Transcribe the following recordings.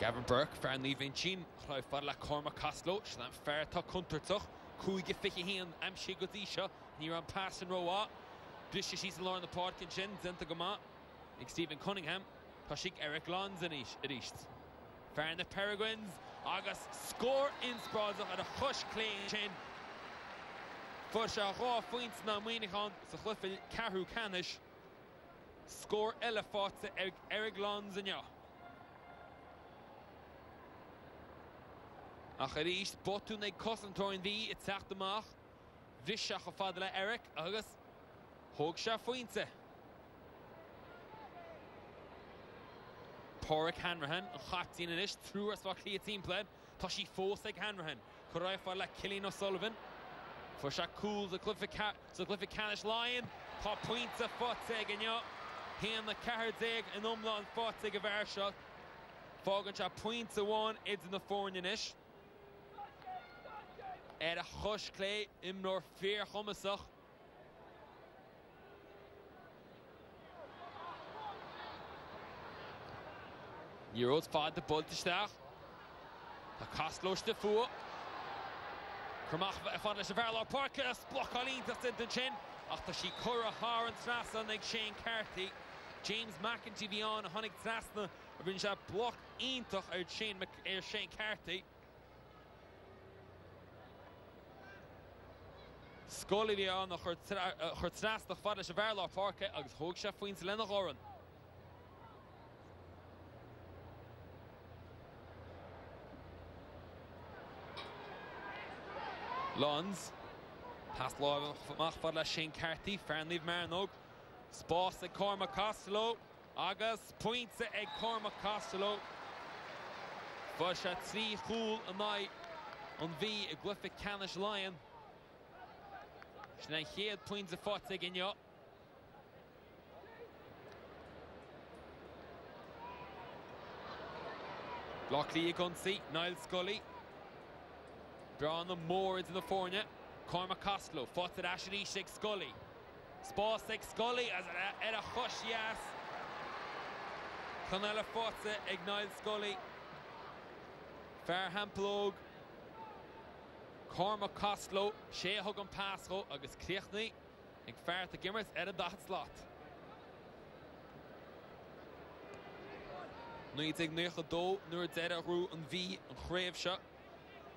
Gavin Burke, fear leaving Jean, Clive Fadla, Cormac Costello, Shlan Fair to Kuntertuch, Kuige Fichihin, Amshi Godisha, near on pass and row. Blisha she's Lauren the Portkin Chin, Zenta Gama, Stephen Cunningham, Tashik Eric Lons and East. Fair in the Peregrines, August score in Sprazach at a hush clean chin. Fusha Raw points now Minichon, Sachliffel Kahu Kanish. Score Elefort to Eric Lons and ya. Acharish, Botune Cossentor in V, it's Achtemach. Visha Fadla Eric, August. Hogsha Fuinte. Porrick Hanrahan, Hatin and Ish, through us Rockly a team played. Toshi Fosek Hanrahan, Korai Fadla Killing O'Sullivan. Fusha Cool, the Clifford Canish Lion. Pop points of Fotzeg and ya. Him the Cardeg and Umla and Fotzeg of our shot. Fogancha points of one, it's in the Fornianish. Ed a hush clay, Imnor Fear Humasach. Euros fad de Bultestach. The Costello Stefu. Kermach van de Cheverlo Parkes. Block Aline to Sinton Chin. After she Cura Har and Strasna like Shane Carty. James McEntee beyond Honig Strasna. Rinja block Intoch out Shane Carty. Scully beyond the Strasna van de Cheverlo Parke. Agus Hogsha Fuins Lena Goran. Lons, past law Mach Fadla Shane Carty, Fernleave Marinog, Sposs at Cormac Costello, August points at Cormac Costello, Fusha 3 Hul Amai on V a Glyphic Canish Lion. Schnei Head points at Fotzeg in ya. Lockley Gunsi, Niall Scully. Drawing the more into the Fornia. Cormac Costello, fought at Ashley Shake Scully. Spasek Scully as at a hush, yes. Clonella fought at Ignite Scully. Fairham Plug. Cormac Costello, Shea Hugan Pasco, August Kriechni. And Fair to Gimmers at a dot slot. Nuits Ignecha Do, Nur Zeta Ru and V and Crave shot.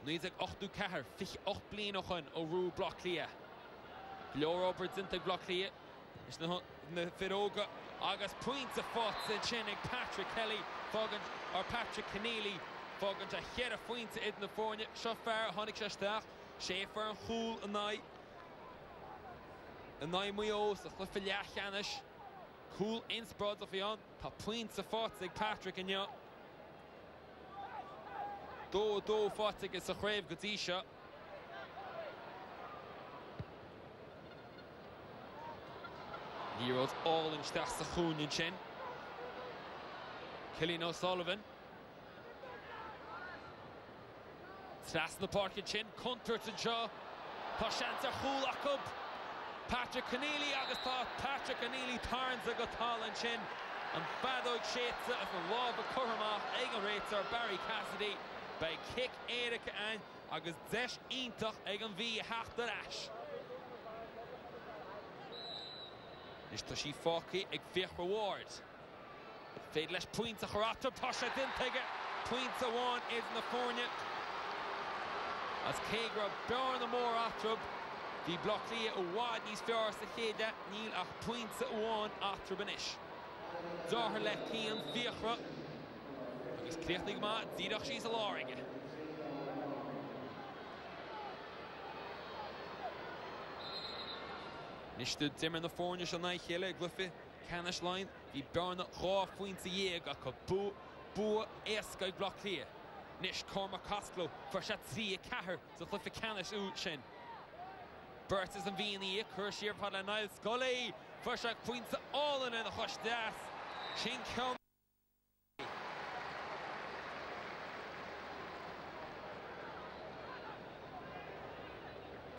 Nuits 8 Cahar, Fich 8 blin ochan o Ru block clear. Leo Roberts into block clear. Is the Firoga. August points a foot and Chenik Patrick Kelly, Fogan or Patrick Keneally. Fogan to hit a point in the Fornia. Shafar, Honig Shastach, Schaefer and Hul and I. And I Muyos, the Cliffiliach Janish. Cool in spreads of Yon. Top points a foot, Patrick and ya. Do Fotig is a Crave Godisha. Heroes all in Stas the Khoon in Chin. Killing O'Sullivan. Stas the Park in Chin. Kunter to Jaw. Pashanta Khul Akub. Patrick Keneally August Patrick Keneally turns a Gotal in Chin. And Badog Shetsa of the Law of Kurama. Egan Rater Barry Cassidy. By kick Eric and August Zesh Intach Egan V Hachter Ash. Ishtashi Foki Eg Fich Reward. Fadeless points a Harata Pasha didn't take it. Points a one is in the Fornia. As Kegra burn the more Atrub. The Blockly a wad East Fjars the Heda Neil a points a one Atrubanish. Zohar Leki and Vichra. Is Kriechnig Ma, Zidach she's a Loring. Nishtud Zimmer in the Fornia shall night Hille, Glyphi, Canish line, the burn raw points a year, got Boo, Eska block clear. Nish Cormac Costello, for Shatzi, Caher, so Glyphi Canish Uchin. Burtis and V in the year, Kershir Padla Niall Scully, for Shak points all in the hush das. Shin Kong.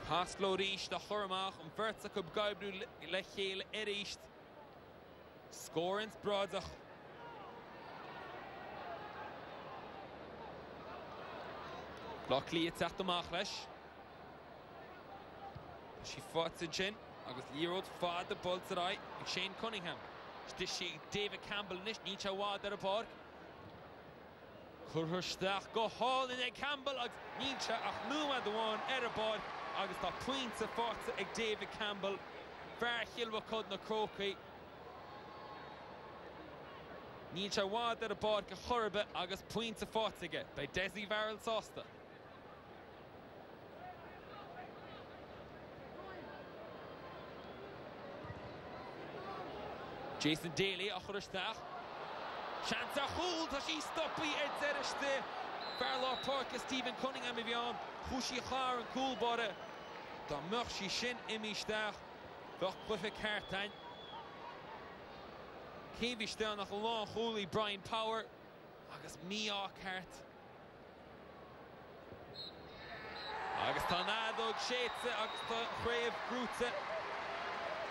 Costello reached the Hormach and Vertzakub Gaiblu Lechel Eriched. Scorins Brodzach. Luckily it's at the Machlesh. She fought to Jin. August Leroy fought the ball today. Shane Cunningham. She David Campbell nish Nietzsche wad at a park. Kurhustach go hall in a Campbell. Nietzsche ach numa the one at a park. August the points of fought to David Campbell. Very hilwa cud na croquet. Nietzsche wad at a park. Horrible. August points of fought to get by Desi Varel Sosta. Jason Daly, Achoristach. Chance a hold, she stopped by Ed Zerishte. Farlar Park, Stephen Cunningham, Evian. Hushi Khar and Cool Bode. The Murshi Shin Imistach. Vach Cliffy Cartan. Kevistan, nach long, holy Brian Power. August Mia Cart. August Tanado, Shades, August Crave, Grutze.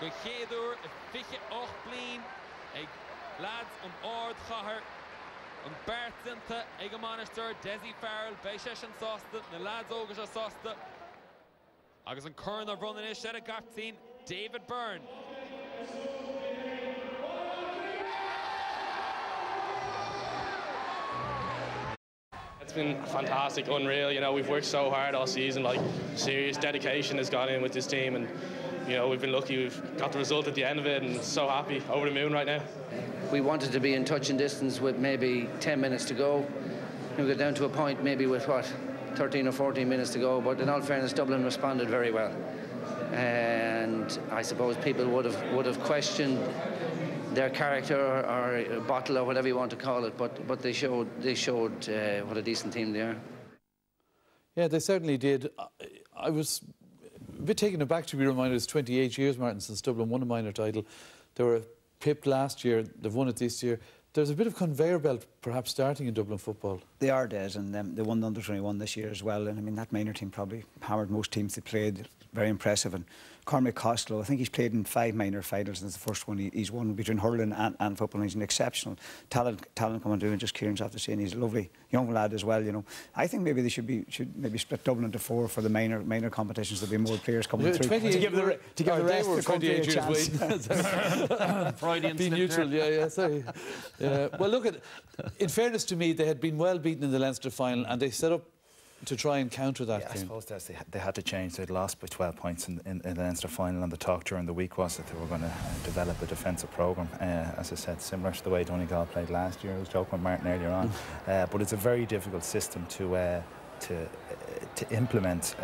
Go Chedur, Fiche Och Blin, lads Ord Chaher, Bart Zinta, Egamonister, Desi Farrell, Beishesh and Sosta, the lads Ogish Sosta. August and Kern of running ish at a Gartzine, David Byrne. It's been fantastic, unreal. You know, we've worked so hard all season, like serious dedication has gone in with this team, and you know, we've been lucky, we've got the result at the end of it, and so happy, over the moon right now. We wanted to be in touch and distance with maybe 10 minutes to go. We got down to a point maybe with, what, 13 or 14 minutes to go, but in all fairness, Dublin responded very well. And I suppose people would have questioned their character or bottle or whatever you want to call it, but they showed what a decent team they are. Yeah, they certainly did. I was a bit taken aback to be reminded it's 28 years, Martin, since Dublin won a minor title. They were pipped last year, they've won it this year. There's a bit of conveyor belt perhaps starting in Dublin football. They are dead, and they won the under-21 this year as well. And I mean, that minor team probably hammered most teams they played. Very impressive. And Cormac Costello, I think he's played in 5 minor finals, and it's the first one he's won between hurling and football. And he's an exceptional talent coming through, and just Kieran's after saying he's a lovely young lad as well. You know, I think maybe they should maybe split Dublin into 4 for the minor competitions. There'll be more players coming through to give the rest of the country a chance. Freudian be neutral, yeah, sorry. Well, look at. In fairness to me, they had been well beaten in the Leinster final, and they set up to try and counter that. Yeah, I suppose they had to change. They'd lost by 12 points in the Leinster final, and the talk during the week was that they were going to develop a defensive programme. As I said, similar to the way Donegal played last year. I was joking with Martin earlier on, but it's a very difficult system to implement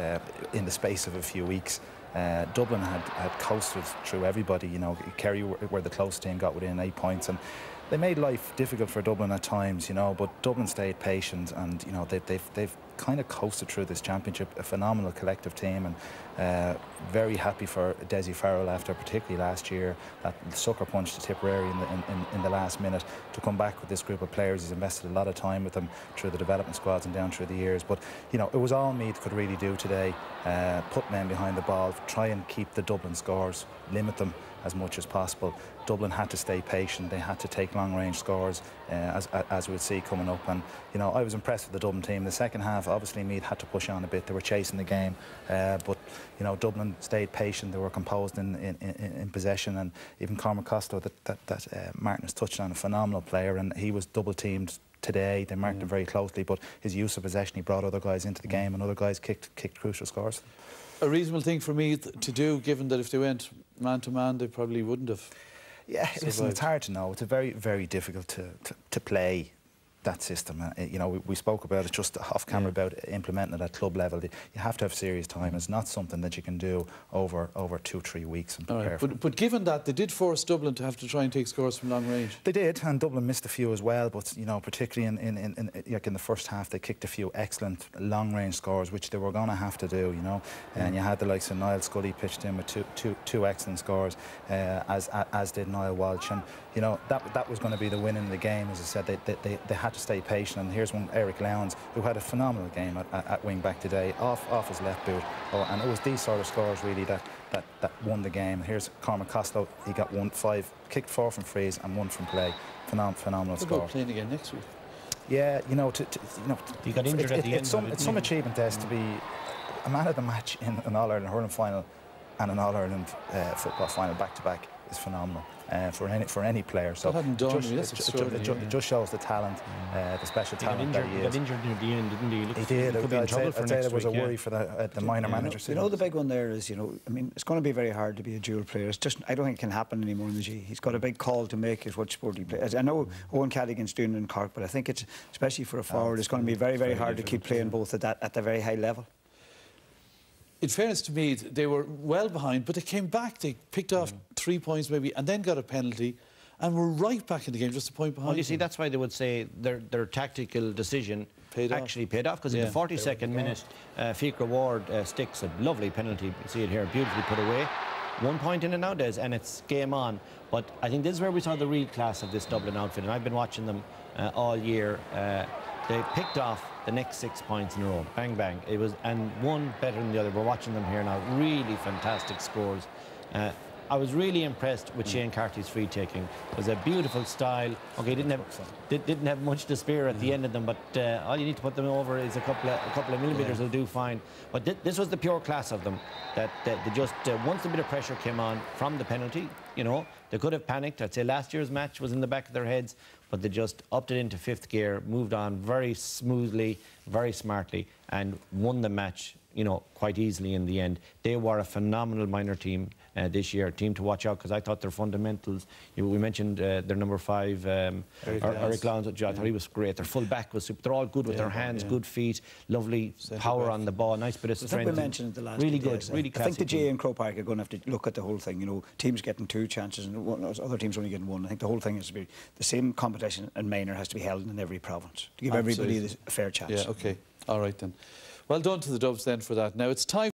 in the space of a few weeks. Dublin had coasted through everybody. You know, Kerry were the closest team, got within 8 points, and they made life difficult for Dublin at times, you know, but Dublin stayed patient, and you know they've kind of coasted through this championship. A phenomenal collective team, and very happy for Desi Farrell after particularly last year that sucker punch to Tipperary in the last minute to come back with this group of players. He's invested a lot of time with them through the development squads and down through the years. But you know, it was all Meath could really do today. Put men behind the ball, try and keep the Dublin scores, limit them as much as possible. Dublin had to stay patient. They had to take long-range scores, as we'll see coming up. And you know, I was impressed with the Dublin team. The second half, obviously, Meath had to push on a bit. They were chasing the game, but you know, Dublin stayed patient. They were composed in possession, and even Cormac Costello, that Martin has touched on, a phenomenal player, and he was double-teamed today. They marked him very closely, but his use of possession, he brought other guys into the game, and other guys kicked crucial scores. A reasonable thing for me to do, given that if they went man-to-man, they probably wouldn't have. Yeah, listen, it's hard to know. It's a very, very difficult to play that system. You know, we spoke about it just off camera about implementing it at club level. You have to have serious time. It's not something that you can do over 2-3 weeks and prepare for. But given that, they did force Dublin to have to try and take scores from long range. They did, and Dublin missed a few as well. But you know, particularly in the first half, they kicked a few excellent long range scores, which they were going to have to do. You know, and you had the likes of Niall Scully pitched in with two excellent scores, as did Niall Walsh. And you know, that was going to be the win in the game. As I said, they had to stay patient. And here's one, Eric Lowndes, who had a phenomenal game at wing back today, off his left boot. And it was these sort of scores really that won the game. Here's Cormac Costello. He got 5, kicked 4 from frees and 1 from play. Phenomenal score. About playing again next week? Yeah, you know, he got injured at the end. It's some achievement there to be a man of the match in an All-Ireland hurling final and an All-Ireland football final back-to-back is phenomenal for any player. So that hadn't dawned on me. That's extraordinary. It just shows the talent, the special talent that he is. He got injured near the end, didn't he? He did. I'd say there was a worry for the minor managers. You know, the big one there is, you know, I mean, it's going to be very hard to be a dual player. It's just, I don't think it can happen anymore in the G. He's got a big call to make as what sport he plays. I know Owen Cadigan's doing it in Cork, but I think it's, especially for a forward, it's going to be very, very hard to keep playing both at the very high level. In fairness to Meath, they were well behind, but they came back. They picked off 3 points maybe, and then got a penalty, and were right back in the game, just a point behind. Well, you see, that's why they would say their tactical decision actually paid off, because in the 42nd minute, Fiachra Ward sticks a lovely penalty. You see it here, beautifully put away. 1 point in and out, and it's game on. But I think this is where we saw the real class of this Dublin outfit, and I've been watching them all year. They picked off the next 6 points in a row, bang, bang. It was, and one better than the other. We're watching them here now. Really fantastic scores. I was really impressed with Shane Carty's free taking. It was a beautiful style. Okay, didn't have much to spare at the end of them, but all you need to put them over is a couple of millimetres will do fine. But this was the pure class of them. That they just once a bit of pressure came on from the penalty, you know, they could have panicked. I'd say last year's match was in the back of their heads, but they just upped it into 5th gear, moved on very smoothly, very smartly, and won the match, you know, quite easily in the end. They were a phenomenal minor team this year, a team to watch out, because I thought their fundamentals, we mentioned their number 5, Eric Lowndes, I thought he was great. Their full back was super. They're all good with their hands, good feet, lovely power on the ball, nice bit of strength. I think we mentioned the last really good, days, really classy. I think the GA and Croke Park are going to have to look at the whole thing. You know, teams getting 2 chances and other teams only getting 1. I think the whole thing has to be the same competition, and minor has to be held in every province to give everybody a fair chance. Yeah, okay. All right then. Well done to the Dubs then for that. Now it's time